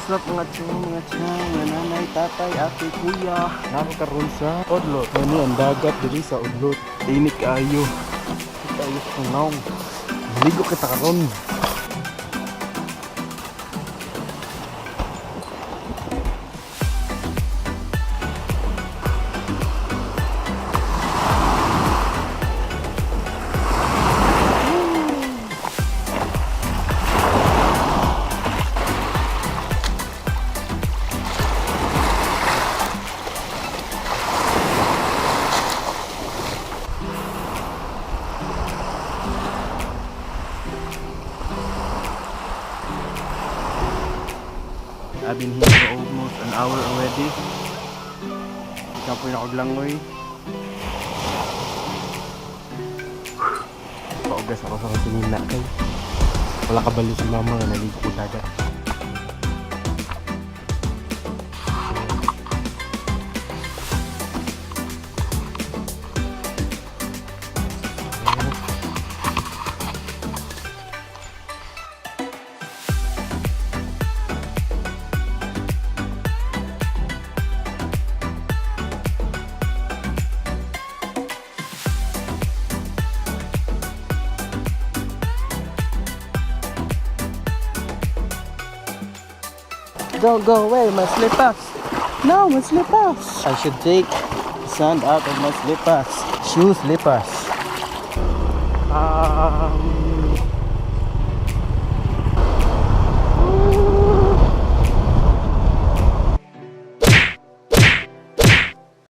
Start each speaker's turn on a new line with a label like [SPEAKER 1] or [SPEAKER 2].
[SPEAKER 1] What's up mga chong, mga nanay, tatay, ate, kuya. Nakakaroon sa Udlot. Ano ang dagat dili sa Udlot. Inik kayo. Kita ayos kong naong. Maligo kita karon. I've been here for almost an hour already. Ikaw po yung nakaglangoy. Paugas ako sa kasinina kay wala kabalo si mama nga naligo ko dagat. Don't go away, my slippers. No, my slippers. I should take the sand out of my slippers. Shoe slippers.